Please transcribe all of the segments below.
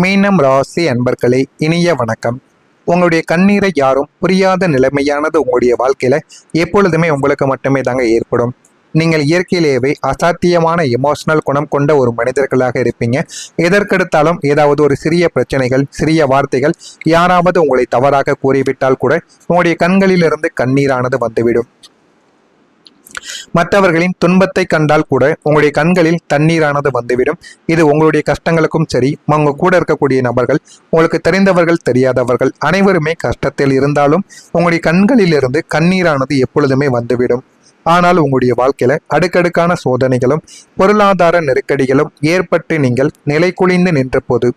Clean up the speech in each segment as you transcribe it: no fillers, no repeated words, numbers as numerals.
மீனம் ராசி அன்பர்களே, இனிய வணக்கம். உங்களுடைய கண்ணீரை யாரும் புரியாத நிலைமையானது உங்களுடைய வாழ்க்கையில எப்பொழுதுமே உங்களுக்கு மட்டுமே தாங்க ஏற்படும். நீங்கள் இயற்கையிலேயே அசாத்தியமான எமோஷனல் குணம் கொண்ட ஒரு மனிதர்களாக இருப்பீங்க. எதற்கெடுத்தாலும் ஏதாவது ஒரு சிறிய பிரச்சனைகள், சிறிய வார்த்தைகள், யாராவது உங்களை தவறாக கூறிவிட்டால் கூட உங்களுடைய கண்களிலிருந்து கண்ணீரானது வந்துவிடும். மற்றவர்களின் துன்பத்தை கண்டால் கூட உங்களுடைய கண்களில் தண்ணீரானது வந்துவிடும். இது உங்களுடைய கஷ்டங்களுக்கும் சரி, உங்க கூட இருக்கக்கூடிய நபர்கள், உங்களுக்கு தெரிந்தவர்கள் தெரியாதவர்கள் அனைவருமே கஷ்டத்தில் இருந்தாலும் உங்களுடைய கண்களிலிருந்து கண்ணீரானது எப்பொழுதுமே வந்துவிடும். ஆனால் உங்களுடைய வாழ்க்கையில அடுக்கடுக்கான சோதனைகளும் பொருளாதார நெருக்கடிகளும் ஏற்பட்டு நீங்கள் நிலை குலைந்து நின்ற போது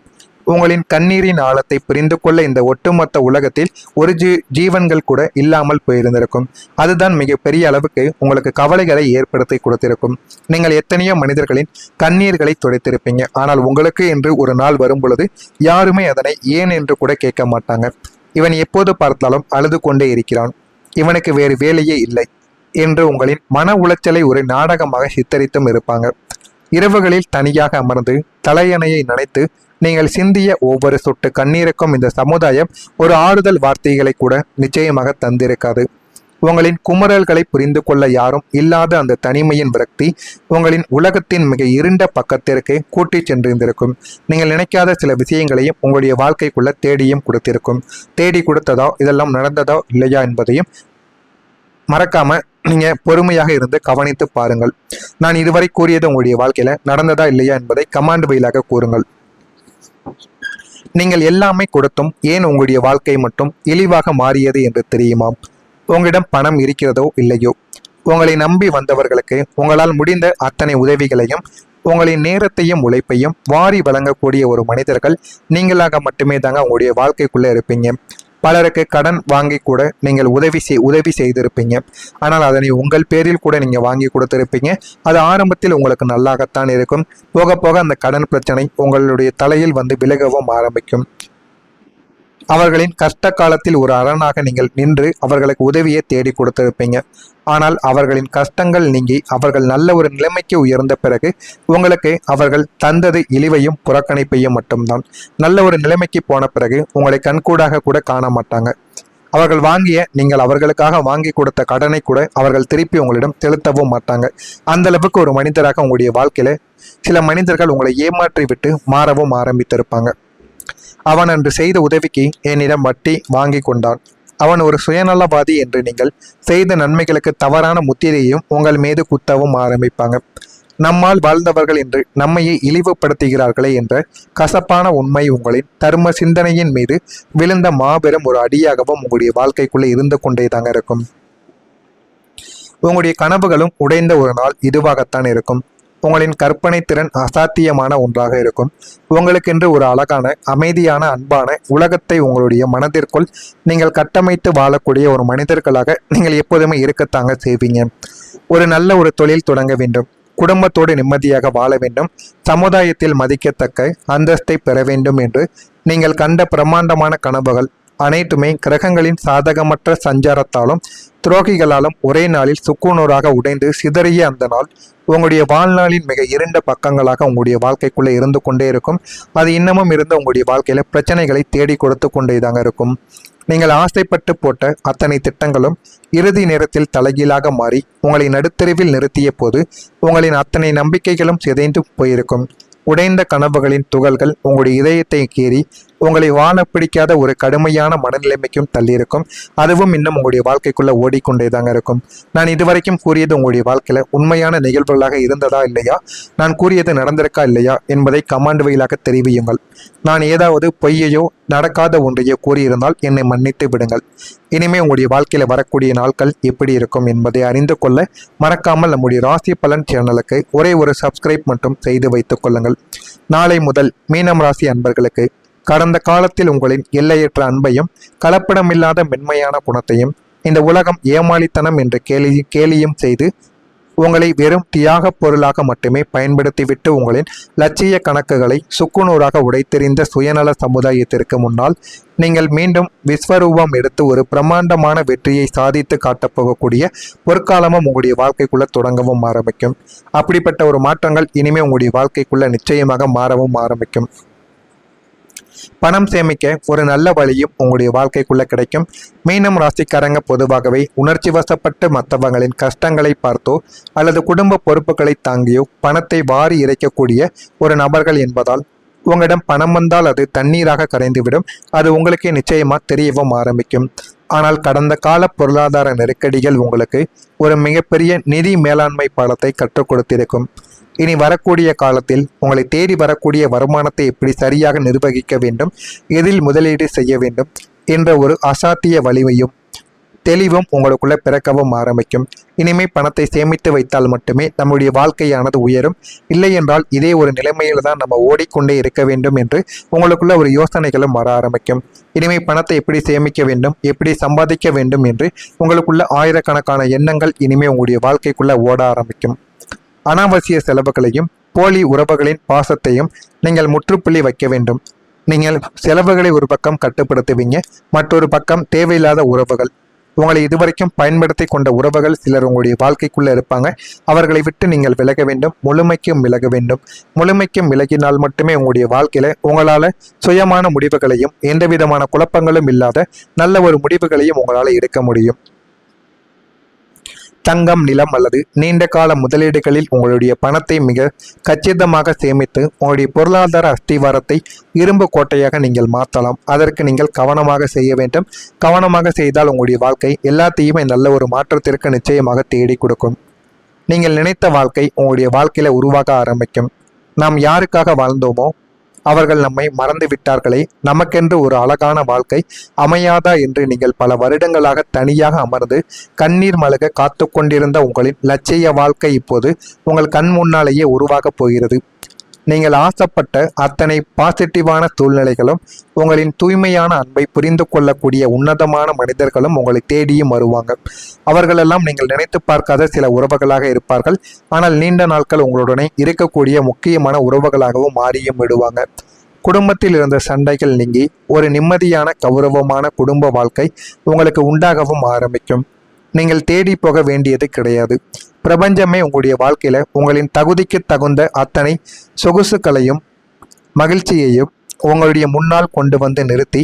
உங்களின் கண்ணீரின் ஆழத்தை புரிந்து கொள்ள இந்த ஒட்டுமொத்த உலகத்தில் ஒரு ஜீவன்கள் கூட இல்லாமல் போயிருந்திருக்கும். அதுதான் மிகப்பெரிய அளவுக்கு உங்களுக்கு கவலைகளை ஏற்படுத்தி கொடுத்திருக்கும். நீங்கள் எத்தனையோ மனிதர்களின் கண்ணீர்களை துடைத்திருப்பீங்க. ஆனால் உங்களுக்கு என்று ஒரு நாள் வரும் பொழுது யாருமே அதனை ஏன் என்று கூட கேட்க மாட்டாங்க. இவன் எப்போது பார்த்தாலும் அழுது கொண்டே இருக்கிறான், இவனுக்கு வேறு வேலையே இல்லை என்று உங்களின் மன உளைச்சலை ஒரு நாடகமாக சித்தரித்தும் இருப்பாங்க. இரவுகளில் தனியாக அமர்ந்து தலையணையை நினைத்து நீங்கள் சிந்திய ஒவ்வொரு சொட்டு கண்ணீருக்கும் இந்த சமுதாயம் ஒரு ஆறுதல் வார்த்தைகளை கூட நிச்சயமாக தந்திருக்காது. உங்களின் குமரல்களை புரிந்து கொள்ள யாரும் இல்லாத அந்த தனிமையின் விரக்தி உங்களின் உலகத்தின் மிக இருண்ட பக்கத்திற்கு கூட்டி சென்றிருந்திருக்கும். நீங்கள் நினைக்காத சில விஷயங்களையும் உங்களுடைய வாழ்க்கைக்குள்ள தேடியும் கொடுத்திருக்கும். தேடி கொடுத்ததோ, இதெல்லாம் நடந்ததோ இல்லையா என்பதையும் மறக்காம நீங்க பொறுமையாக இருந்து கவனித்து பாருங்கள். நான் இதுவரை கூறியது உங்களுடைய வாழ்க்கையில நடந்ததா இல்லையா என்பதை கமாண்ட் வழியாக கூறுங்கள். நீங்கள் எல்லாமே கொடுத்தும் ஏன் உங்களுடைய வாழ்க்கை மட்டும் இழிவாக மாறியது என்று தெரியுமா? உங்களிடம் பணம் இருக்கிறதோ இல்லையோ, உங்களை நம்பி வந்தவர்களுக்கு உங்களால் முடிந்த அத்தனை உதவிகளையும் உங்களின் நேரத்தையும் உழைப்பையும் வாரி வழங்கக்கூடிய ஒரு மனிதர்கள் நீங்களாக மட்டுமே தாங்க உங்களுடைய வாழ்க்கைக்குள்ள இருப்பீங்க. பலருக்கு கடன் வாங்கி கூட நீங்கள் உதவி செய்திருப்பீங்க. ஆனால் அதனை உங்கள் பேரில் கூட நீங்கள் வாங்கி கொடுத்திருப்பீங்க. அது ஆரம்பத்தில் உங்களுக்கு நல்லாகத்தான் இருக்கும். போக போக அந்த கடன் பிரச்சனை உங்களுடைய தலையில் வந்து விலகவும் ஆரம்பிக்கும். அவர்களின் கஷ்ட காலத்தில் ஒரு அரணாக நீங்கள் நின்று அவர்களுக்கு உதவியை தேடி கொடுத்திருப்பீங்க. ஆனால் அவர்களின் கஷ்டங்கள் நீங்கி அவர்கள் நல்ல ஒரு நிலைமைக்கு உயர்ந்த பிறகு உங்களுக்கு அவர்கள் தந்தது இழிவையும் புறக்கணிப்பையும் மட்டும்தான். நல்ல ஒரு நிலைமைக்கு போன பிறகு உங்களை கண்கூடாக கூட காண மாட்டாங்க. அவர்கள் நீங்கள் அவர்களுக்காக வாங்கி கொடுத்த கடனை கூட அவர்கள் திருப்பி உங்களிடம் செலுத்தவும் மாட்டாங்க. அந்த அளவுக்கு ஒரு மனிதராக உங்களுடைய வாழ்க்கையில சில மனிதர்கள் உங்களை ஏமாற்றி விட்டு மாறவும் ஆரம்பித்திருப்பாங்க. அவன் அன்று செய்த உதவிக்கு என்னிடம் வட்டி வாங்கி கொண்டான், அவன் ஒரு சுயநலவாதி என்று நீங்கள் செய்த நன்மைகளுக்கு தவறான முத்திரையையும் உங்கள் மீது குத்தவும் ஆரம்பிப்பாங்க. நம்மால் வாழ்ந்தவர்கள் என்று நம்மையே இழிவுபடுத்துகிறார்களே என்ற கசப்பான உண்மை உங்களின் தர்ம சிந்தனையின் மீது விழுந்த மாபெரும் ஒரு அடியாகவும் உங்களுடைய வாழ்க்கைக்குள்ளே இருந்து கொண்டே தாங்க இருக்கும். உங்களுடைய கனவுகளும் உடைந்த ஒரு நாள் இதுவாகத்தான் இருக்கும். உங்களின் கற்பனை திறன் அசாத்தியமான ஒன்றாக இருக்கும். உங்களுக்கென்று ஒரு அழகான, அமைதியான, அன்பான உலகத்தை உங்களுடைய மனதிற்குள் நீங்கள் கட்டமைத்து வாழக்கூடிய ஒரு மனிதர்களாக நீங்கள் எப்போதுமே இருக்கத்தாங்க செய்வீங்க. ஒரு நல்ல ஒரு தொழில் தொடங்க வேண்டும், குடும்பத்தோடு நிம்மதியாக வாழ வேண்டும், சமுதாயத்தில் மதிக்கத்தக்க அந்தஸ்தை பெற வேண்டும் என்று நீங்கள் கண்ட பிரம்மாண்டமான கனவுகள் அனைத்துமே கிரகங்களின் சாதகமற்ற சஞ்சாரத்தாலும் துரோகிகளாலும் ஒரே நாளில் சுக்குநூறாக உடைந்து சிதறிய அந்த நாள் உங்களுடைய வாழ்நாளின் மிக இருண்ட பக்கங்களாக உங்களுடைய வாழ்க்கைக்குள்ளே இருந்து கொண்டே இருக்கும். அது இன்னமும் இருந்து உங்களுடைய வாழ்க்கையில பிரச்சனைகளை தேடி கொடுத்து கொண்டே தாங்க இருக்கும். நீங்கள் ஆசைப்பட்டு போட்ட அத்தனை திட்டங்களும் இறுதி நேரத்தில் தலைகீழாக மாறி உங்களை நடுத்தெருவில் நிறுத்திய போது உங்களின் அத்தனை நம்பிக்கைகளும் சிதைந்து போயிருக்கும். உடைந்த கனவுகளின் துகள்கள் உங்களுடைய இதயத்தை கீறி உங்களை வாழ பிடிக்காத ஒரு கடுமையான மனநிலைமைக்கும் தள்ளியிருக்கும். அதுவும் இன்னும் உங்களுடைய வாழ்க்கைக்குள்ள ஓடிக்கொண்டே தாங்க இருக்கும். நான் இதுவரைக்கும் கூறியது உங்களுடைய வாழ்க்கையில உண்மையான நிகழ்வுகளாக இருந்ததா இல்லையா, நான் கூறியது நடந்திருக்கா இல்லையா என்பதை கமாண்ட் வழியாக தெரிவியுங்கள். நான் ஏதாவது பொய்யையோ நடக்காத ஒன்றையோ கூறியிருந்தால் என்னை மன்னித்து விடுங்கள். இனிமே உங்களுடைய வாழ்க்கையில வரக்கூடிய நாட்கள் எப்படி இருக்கும் என்பதை அறிந்து கொள்ள மறக்காமல் நம்முடைய ராசி பலன் சேனலுக்கு ஒரே ஒரு சப்ஸ்கிரைப் மட்டும் செய்து வைத்துக் கொள்ளுங்கள். நாளை முதல் மீனம் ராசி அன்பர்களுக்கு கடந்த காலத்தில் உங்களின் எல்லையற்ற அன்பையும் கலப்படமில்லாத மென்மையான குணத்தையும் இந்த உலகம் ஏமாளித்தனம் என்று கேலியும் செய்து உங்களை வெறும் தியாக பொருளாக மட்டுமே பயன்படுத்திவிட்டு உங்களின் லட்சிய கணக்குகளை சுக்குநூறாக உடைத்தெறிந்த சுயநல சமுதாயத்திற்கு முன்னால் நீங்கள் மீண்டும் விஸ்வரூபம் எடுத்து ஒரு பிரம்மாண்டமான வெற்றியை சாதித்து காட்டப்போகக்கூடிய பொற்காலமும் உங்களுடைய வாழ்க்கைக்குள்ள தொடங்கவும் ஆரம்பிக்கும். அப்படிப்பட்ட ஒரு மாற்றங்கள் இனிமே உங்களுடைய வாழ்க்கைக்குள்ள நிச்சயமாக மாறவும் ஆரம்பிக்கும். பணம் சேமிக்க ஒரு நல்ல வழியும் உங்களுடைய வாழ்க்கைக்குள்ள கிடைக்கும். மீனம் ராசிக்காரங்க பொதுவாகவே உணர்ச்சி வசப்பட்டு மற்றவங்களின் கஷ்டங்களை பார்த்தோ அல்லது குடும்ப பொறுப்புகளை தாங்கியோ பணத்தை வாரி இறைக்கக்கூடிய ஒரு நபர்கள் என்பதால் உங்களிடம் பணம் வந்தால் அது தண்ணீராக கரைந்துவிடும். அது உங்களுக்கே நிச்சயமா தெரியவும் ஆரம்பிக்கும். ஆனால் கடந்த கால பொருளாதார நெருக்கடிகள் உங்களுக்கு ஒரு மிகப்பெரிய நிதி மேலாண்மை பாடத்தை கற்றுக் கொடுத்திருக்கும். இனி வரக்கூடிய காலத்தில் உங்களை தேடி வரக்கூடிய வருமானத்தை எப்படி சரியாக நிர்வகிக்க வேண்டும், எதில் முதலீடு செய்ய வேண்டும் என்ற ஒரு அசாத்திய வலிமையும் தெளிவும் உங்களுக்குள்ள பிறக்கவும் ஆரம்பிக்கும். இனிமே பணத்தை சேமித்து வைத்தால் மட்டுமே நம்முடைய வாழ்க்கையானது உயரும். இல்லை என்றால் இதே ஒரு நிலைமையில் தான் நம்ம ஓடிக்கொண்டே இருக்க வேண்டும் என்று உங்களுக்குள்ள ஒரு யோசனைகளும் வர ஆரம்பிக்கும். இனிமே பணத்தை எப்படி சேமிக்க வேண்டும், எப்படி சம்பாதிக்க வேண்டும் என்று உங்களுக்குள்ள ஆயிரக்கணக்கான எண்ணங்கள் இனிமே உங்களுடைய வாழ்க்கைக்குள்ள ஓட ஆரம்பிக்கும். அனாவசிய செலவுகளையும் போலி உறவுகளின் பாசத்தையும் நீங்கள் முற்றுப்புள்ளி வைக்க வேண்டும். நீங்கள் செலவுகளை ஒரு பக்கம் கட்டுப்படுத்துவீங்க, மற்றொரு பக்கம் தேவையில்லாத உறவுகள், உங்களை இதுவரைக்கும் பயன்படுத்தி கொண்ட உறவுகள் சிலர் உங்களுடைய வாழ்க்கைக்குள்ள இருப்பாங்க. அவர்களை விட்டு நீங்கள் விலக வேண்டும், முழுமைக்கும் விலக வேண்டும். முழுமைக்கும் விலகினால் மட்டுமே உங்களுடைய வாழ்க்கையில உங்களால சுயமான முடிவுகளையும் எந்த விதமான குழப்பங்களும் இல்லாத நல்ல ஒரு முடிவுகளையும் உங்களால் எடுக்க முடியும். தங்கம், நிலம் அல்லது நீண்ட கால முதலீடுகளில் உங்களுடைய பணத்தை மிக கச்சிதமாக சேமித்து உங்களுடைய பொருளாதார அஸ்திவாரத்தை இரும்பு கோட்டையாக நீங்கள் மாற்றலாம். அதற்கு நீங்கள் கவனமாக செய்ய வேண்டும். கவனமாக செய்தால் உங்களுடைய வாழ்க்கை எல்லாத்தையுமே நல்ல ஒரு மாற்றத்திற்கு நிச்சயமாக தேடி கொடுக்கும். நீங்கள் நினைத்த வாழ்க்கை உங்களுடைய வாழ்க்கையில உருவாக ஆரம்பிக்கும். நாம் யாருக்காக வாழ்ந்தோமோ அவர்கள் நம்மை மறந்து விட்டார்களே, நமக்கென்று ஒரு அழகான வாழ்க்கை அமையாதா என்று நீங்கள் பல வருடங்களாக தனியாக அமர்ந்து கண்ணீர் மல்க காத்து கொண்டிருந்த உங்களின் லட்சிய வாழ்க்கை இப்போது உங்கள் கண் முன்னாலேயே உருவாகப் போகிறது. நீங்கள் ஆசைப்பட்ட அத்தனை பாசிட்டிவான சூழ்நிலைகளும் உங்களின் தூய்மையான அன்பை புரிந்து கொள்ளக்கூடிய உன்னதமான மனிதர்களும் உங்களை தேடியும் வருவாங்க. அவர்களெல்லாம் நீங்கள் நினைத்து பார்க்காத சில உறவுகளாக இருப்பார்கள். ஆனால் நீண்ட நாட்கள் உங்களுடனே இருக்கக்கூடிய முக்கியமான உறவுகளாகவும் மாறியும் விடுவாங்க. குடும்பத்தில் இருந்த சண்டைகள் நீங்கி ஒரு நிம்மதியான கௌரவமான குடும்ப வாழ்க்கை உங்களுக்கு உண்டாகவும் ஆரம்பிக்கும். நீங்கள் தேடி போக வேண்டியது கிடையாது. பிரபஞ்சமே உங்களுடைய வாழ்க்கையில உங்களின் தகுதிக்கு தகுந்த அத்தனை சொகுசுகளையும் மகிழ்ச்சியையும் உங்களுடைய முன்னால் கொண்டு வந்து நிறுத்தி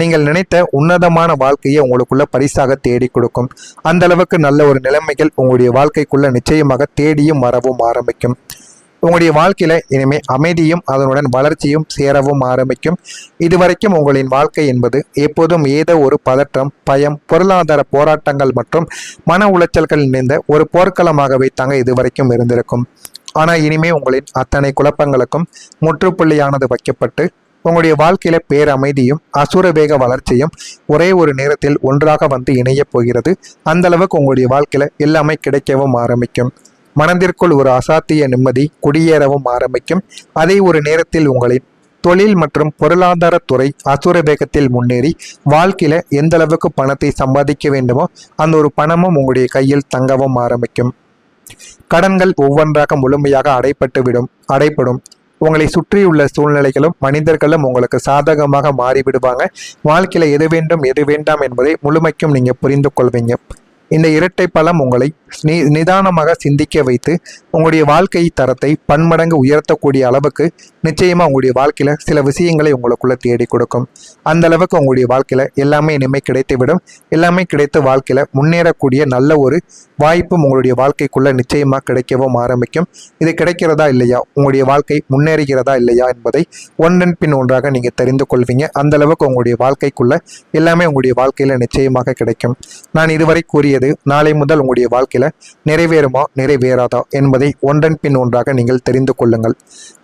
நீங்கள் நினைத்த உன்னதமான வாழ்க்கையை உங்களுக்குள்ள பரிசாக தேடி கொடுக்கும். அந்த அளவுக்கு நல்ல ஒரு நிலைமைகள் உங்களுடைய வாழ்க்கைக்குள்ள நிச்சயமாக தேடியும் வரவும் ஆரம்பிக்கும். உங்களுடைய வாழ்க்கையில இனிமே அமைதியும் அதனுடன் வளர்ச்சியும் சேரவும் ஆரம்பிக்கும். இதுவரைக்கும் உங்களின் வாழ்க்கை என்பது எப்போதும் ஏதோ ஒரு பதற்றம், பயம், பொருளாதார போராட்டங்கள் மற்றும் மன உளைச்சல்கள் நிறைந்த ஒரு போர்க்களமாகவே தாங்க இதுவரைக்கும் இருந்திருக்கும். ஆனால் இனிமே உங்களின் அத்தனை குழப்பங்களுக்கும் முற்றுப்புள்ளியானது வைக்கப்பட்டு உங்களுடைய வாழ்க்கையில பேரமைதியும் அசுர வேக வளர்ச்சியும் ஒரே ஒரு நேரத்தில் ஒன்றாக வந்து இணைய போகிறது. அந்த அளவுக்கு உங்களுடைய வாழ்க்கையில எல்லாமே கிடைக்கவும் ஆரம்பிக்கும். மனதிற்குள் ஒரு அசாத்திய நிம்மதி குடியேறவும் ஆரம்பிக்கும். அதே ஒரு நேரத்தில் உங்களின் தொழில் மற்றும் பொருளாதார துறை அசுர வேகத்தில் முன்னேறி வாழ்க்கையில எந்த அளவுக்கு பணத்தை சம்பாதிக்க வேண்டுமோ அந்த ஒரு பணமும் உங்களுடைய கையில் தங்கவும் ஆரம்பிக்கும். கடன்கள் ஒவ்வொன்றாக முழுமையாக அடைப்படும். உங்களை சுற்றியுள்ள சூழ்நிலைகளும் மனிதர்களும் உங்களுக்கு சாதகமாக மாறிவிடுவாங்க. வாழ்க்கையில எது வேண்டும் எது வேண்டாம் என்பதை முழுமைக்கும் நீங்க புரிந்து கொள்வீங்க. இந்த இரட்டை பலம் உங்களை நிதானமாக சிந்திக்க வைத்து உங்களுடைய வாழ்க்கை தரத்தை பன்மடங்கு உயர்த்தக்கூடிய அளவுக்கு நிச்சயமா உங்களுடைய வாழ்க்கையில சில விஷயங்களை உங்களுக்குள்ள தேடி கொடுக்கும். அந்த அளவுக்கு உங்களுடைய வாழ்க்கையில எல்லாமே இனிமே கிடைத்துவிடும். எல்லாமே கிடைத்து வாழ்க்கையில முன்னேறக்கூடிய நல்ல ஒரு வாய்ப்பும் உங்களுடைய வாழ்க்கைக்குள்ள நிச்சயமா கிடைக்கவும் ஆரம்பிக்கும். இது கிடைக்கிறதா இல்லையா, உங்களுடைய வாழ்க்கை முன்னேறுகிறதா இல்லையா என்பதை ஒன்றன் பின் ஒன்றாக நீங்க தெரிந்து கொள்வீங்க. அந்த அளவுக்கு உங்களுடைய வாழ்க்கைக்குள்ள எல்லாமே உங்களுடைய வாழ்க்கையில நிச்சயமாக கிடைக்கும். நான் இதுவரை கூறியது நாளை முதல் உங்களுடைய வாழ்க்கையில நிறைவேறுமா நிறைவேறாதா என்பதை ஒன்றன் பின் ஒன்றாக நீங்கள் தெரிந்து கொள்ளுங்கள்.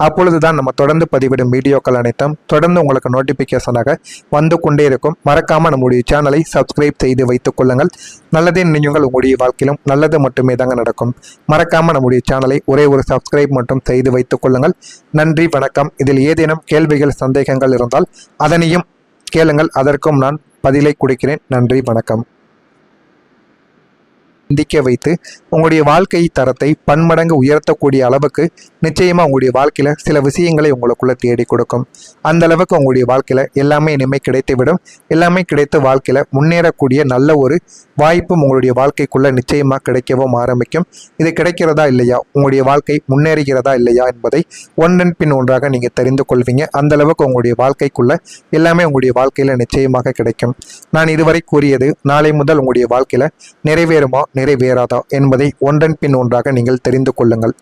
அப்பொழுதுதான் நம்ம தொடர்ந்து பதிவிடும் வீடியோக்கள் அனைத்தும் தொடர்ந்து உங்களுக்கு நோட்டிபிகேஷனாக வந்து கொண்டே இருக்கும். மறக்காம நம்முடைய சேனலை சப்ஸ்கிரைப் செய்து வைத்துக் கொள்ளுங்கள். நல்லதே நினைவுகள் உங்களுடைய வாழ்க்கையிலும் நல்லது மட்டுமே தாங்க நடக்கும். மறக்காம நம்முடைய சேனலை ஒரே ஒரு சப்ஸ்கிரைப் மட்டும் செய்து வைத்துக் கொள்ளுங்கள். நன்றி, வணக்கம். இதில் ஏதேனும் கேள்விகள் சந்தேகங்கள் இருந்தால் அதனையும் கேளுங்கள். அதற்கும் நான் பதிலை கொடுக்கிறேன். நன்றி, வணக்கம். சிந்திக்க வைத்து உங்களுடைய வாழ்க்கை தரத்தை பன்மடங்கு உயர்த்தக்கூடிய அளவுக்கு நிச்சயமாக உங்களுடைய வாழ்க்கையில் சில விஷயங்களை உங்களுக்குள்ள தேடி கொடுக்கும். அந்த அளவுக்கு உங்களுடைய வாழ்க்கையில் எல்லாமே இனிமேல் கிடைத்துவிடும். எல்லாமே கிடைத்து வாழ்க்கையில் முன்னேறக்கூடிய நல்ல ஒரு வாய்ப்பும் உங்களுடைய வாழ்க்கைக்குள்ள நிச்சயமாக கிடைக்கவும் ஆரம்பிக்கும். இது கிடைக்கிறதா இல்லையா, உங்களுடைய வாழ்க்கை முன்னேறுகிறதா இல்லையா என்பதை ஒன்றன் பின் ஒன்றாக நீங்கள் தெரிந்து கொள்வீங்க. அந்த அளவுக்கு உங்களுடைய வாழ்க்கைக்குள்ள எல்லாமே உங்களுடைய வாழ்க்கையில் நிச்சயமாக கிடைக்கும். நான் இதுவரை கூறியது நாளை முதல் உங்களுடைய வாழ்க்கையில் நிறைவேறுமா நிறைவேறாதா என்பதை ஒன்றன் பின் ஒன்றாக நீங்கள் தெரிந்து கொள்ளுங்கள்.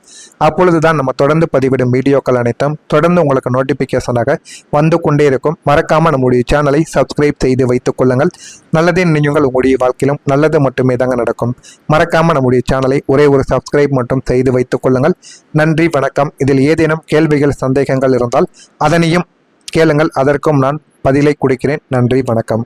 அப்பொழுதுதான் நம்ம தொடர்ந்து பதிவிடும் வீடியோக்கள் அனைத்தும் தொடர்ந்து உங்களுக்கு நோட்டிபிகேஷனாக வந்து கொண்டே இருக்கும். மறக்காம நம்முடைய சேனலை சப்ஸ்கிரைப் செய்து வைத்துக் கொள்ளுங்கள். நல்லதே நினைவுகள் உங்களுடைய வாழ்க்கையிலும் நல்லது மட்டுமே தாங்க நடக்கும். மறக்காம நம்முடைய சேனலை ஒரே ஒரு சப்ஸ்கிரைப் மட்டும் செய்து வைத்துக் கொள்ளுங்கள். நன்றி, வணக்கம். இதில் ஏதேனும் கேள்விகள் சந்தேகங்கள் இருந்தால் அதனையும் கேளுங்கள், அதற்கும் நான் பதிலை கொடுக்கிறேன். நன்றி, வணக்கம்.